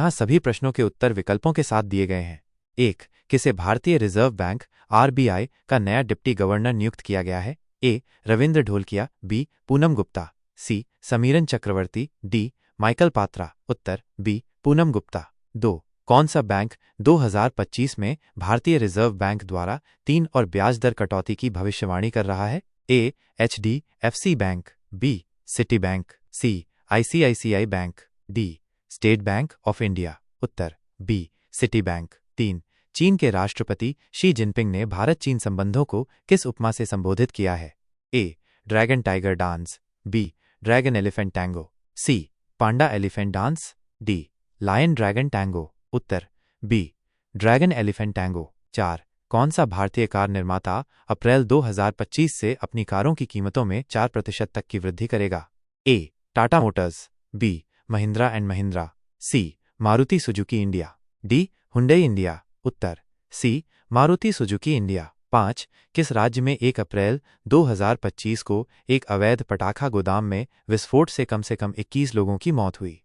यहाँ सभी प्रश्नों के उत्तर विकल्पों के साथ दिए गए हैं। 1. किसे भारतीय रिजर्व बैंक आरबीआई का नया डिप्टी गवर्नर नियुक्त किया गया है? ए. रविंद्र ढोलकिया, बी. पूनम गुप्ता, सी. समीरन चक्रवर्ती, डी. माइकल पात्रा। उत्तर बी. पूनम गुप्ता। 2. कौन सा बैंक 2025 में भारतीय रिजर्व बैंक द्वारा 3 और ब्याज दर कटौती की भविष्यवाणी कर रहा है? A. HDFC Bank, B. Citi Bank, C. ICICI Bank, D. State Bank of India. उत्तर बी. Citi Bank. 3. चीन के राष्ट्रपति शी जिनपिंग ने भारत चीन संबंधों को किस उपमा से संबोधित किया है? A. Dragon tiger dance, B. Dragon elephant tango, C. Panda elephant dance, D. Lion dragon tango. उत्तर बी. Dragon elephant tango. 4. कौन सा भारतीय कार निर्माता अप्रैल 2025 से अपनी कारों की कीमतों में 4% तक की वृद्धि करेगा? A. Tata Motors, B. Mahindra and Mahindra, C. Maruti Suzuki India, D. Hyundai India. उत्तर सी. Maruti Suzuki India. 5. किस राज्य में 1 अप्रैल 2025 को एक अवैध पटाखा गोदाम में विस्फोट से कम 21 लोगों की मौत हुई?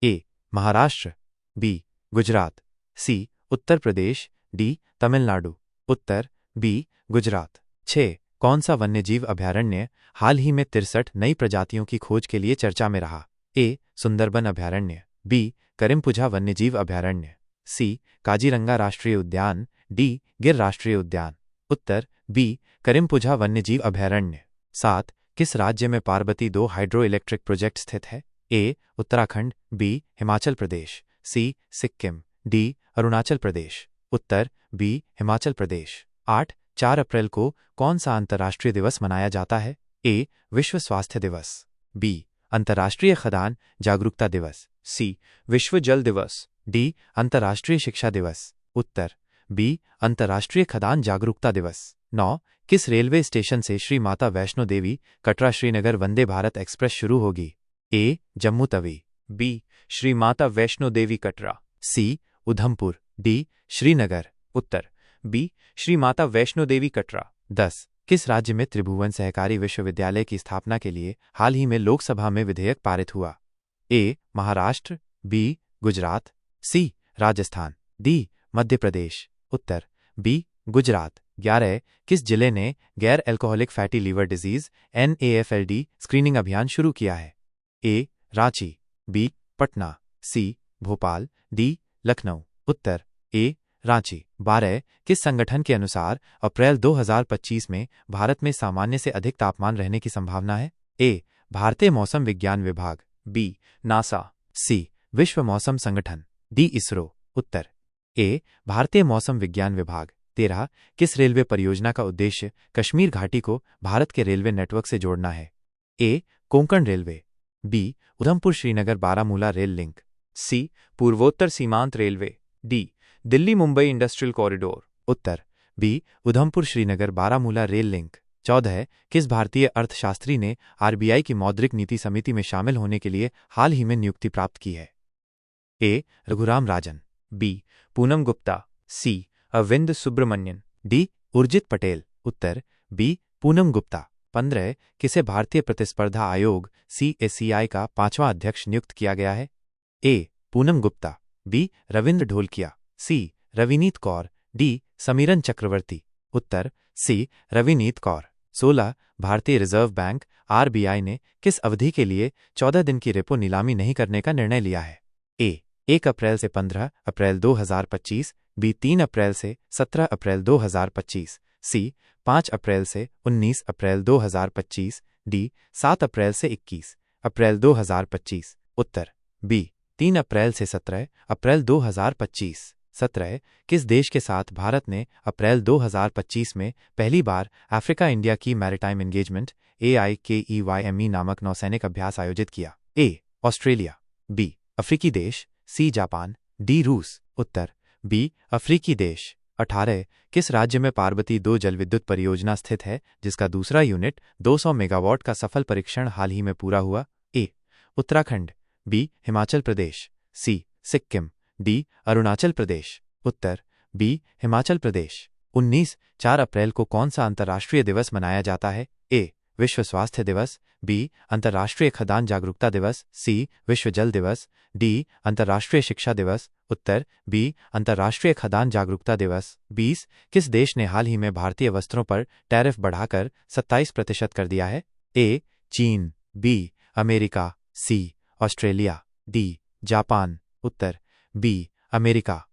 ए. महाराष्ट्र, बी. गुजरात, सी. उत्तर प्रदेश, डी. तमिलनाडु। उत्तर बी. गुजरात। 6. कौन सा वन्यजीव अभयारण्य हाल ही में 63 नई प्रजातियों की खोज के लिए चर्चा में रहा? ए. सुंदरबन अभयारण्य, बी. करिमपुझा वन्यजीव अभयारण्य, सी. काजीरंगा राष्ट्रीय उद्यान, डी. गिर राष्ट्रीय उद्यान। उत्तर बी. करिमपुझा वन्यजीव अभयारण्य। 7. किस राज्य में पार्वती 2 हाइड्रो इलेक्ट्रिक प्रोजेक्ट स्थित है? ए. उत्तराखंड, बी. हिमाचल प्रदेश, सी. सिक्किम, डी. अरुणाचल प्रदेश। उत्तर बी. हिमाचल प्रदेश। 8. 4 अप्रैल को कौन सा अंतर्राष्ट्रीय दिवस मनाया जाता है? ए. विश्व स्वास्थ्य दिवस, बी. अंतर्राष्ट्रीय खदान जागरूकता दिवस, सी. विश्व जल दिवस, डी. अंतर्राष्ट्रीय शिक्षा दिवस। उत्तर बी. अंतर्राष्ट्रीय खदान जागरूकता दिवस। 9. किस रेलवे स्टेशन से श्री माता वैष्णो देवी कटरा श्रीनगर वंदे भारत एक्सप्रेस शुरू होगी? ए. जम्मू तवी, बी. श्री माता वैष्णो देवी कटरा, सी. उधमपुर, डी. श्रीनगर। उत्तर बी. श्री माता वैष्णो देवी कटरा। 10. किस राज्य में त्रिभुवन सहकारी विश्वविद्यालय की स्थापना के लिए हाल ही में लोकसभा में विधेयक पारित हुआ? A. Maharashtra, B. Gujarat, C. Rajasthan, D. Madhya Pradesh. उत्तर बी. गुजरात। 11. किस जिले ने गैर alcoholic fatty liver disease NAFLD screening अभियान शुरू किया है? A. Ranchi, B. Patna, C. Bhopal, D. Lucknow. उत्तर ए. रांची। 12. किस संगठन के अनुसार अप्रैल 2025 में भारत में सामान्य से अधिक तापमान रहने की संभावना है? ए. भारतीय मौसम विज्ञान विभाग, बी. नासा, सी. विश्व मौसम संगठन, डी. इसरो। उत्तर ए. भारतीय मौसम विज्ञान विभाग। 13. किस रेलवे परियोजना का उद्देश्य कश्मीर घाटी को भारत के रेलवे नेटवर्क से जोड़ना है? A. Konkan railway, B. Udhampur Srinagar Baramulla rail link, C. पूर्वोत्तर सीमांत railway, D. Delhi Mumbai industrial corridor. उत्तर B. Udhampur Srinagar Baramulla rail link. 14. किस भारतीय अर्थशास्त्री ने आरबीआई की मौद्रिक नीति समिति में शामिल होने के लिए हाल ही में नियुक्ति प्राप्त की है? ए. रघुराम राजन, बी. पूनम गुप्ता, सी. अरविंद सुब्रमण्यन, डी. उर्जित पटेल। उत्तर बी. पूनम गुप्ता। 15. किसे भारतीय प्रतिस्पर्धा आयोग CACI का 5वां अध्यक्ष नियुक्त किया गया है? ए. पूनम गुप्ता, बी. रविंद्र ढोलकिया, सी. रविनीत कौर, डी. समीरन चक्रवर्ती। उत्तर सी. रविनीत कौर। 16. भारतीय रिजर्व बैंक RBI ने किस अवधि के लिए 14 दिन की रेपो नीलामी नहीं करने का निर्णय लिया है? ए. 1 अप्रैल से 15 अप्रैल 2025, बी. 3 अप्रैल से 17 अप्रैल 2025, सी. 5 अप्रैल से 19 अप्रैल 2025, डी. 7 अप्रैल से 21 अप्रैल 2025। उत्तर बी. 3 अप्रैल से 17 अप्रैल 2025। 17. किस देश के साथ भारत ने अप्रैल 2025 में पहली बार अफ्रीका इंडिया की मैरिटाइम एंगेजमेंट AIKEYME नामक नौसैनिक अभ्यास आयोजित किया? ए. Australia, B. अफ्रीकी देश, सी. Japan, D. रूस। उत्तर बी. अफ्रीकी देश। 18. किस राज्य में पार्वती 2 जलविद्युत परियोजना स्थित है जिसका दूसरा यूनिट 200 मेगावाट का सफल परीक्षण हाल ही में पूरा हुआ? ए. उत्तराखंड, बी. हिमाचल प्रदेश, सी. सिक्किम, डी. अरुणाचल प्रदेश। उत्तर बी. हिमाचल प्रदेश। 19. 4 अप्रैल को कौन सा अंतर्राष्ट्रीय दिवस मनाया जाता है? ए. विश्व स्वास्थ्य दिवस, बी अंतर्राष्ट्रीय खदान जागरूकता दिवस, सी विश्व जल दिवस, डी अंतर्राष्ट्रीय शिक्षा दिवस। उत्तर बी अंतर्राष्ट्रीय खदान जागरूकता दिवस। 20 किस देश ने हाल ही में भारतीय वस्त्रों पर टैरिफ बढ़ाकर 27% कर दिया है? ए चीन, बी अमेरिका, सी ऑस्ट्रेलिया, डी जापान। उत्तर बी अमेरिका।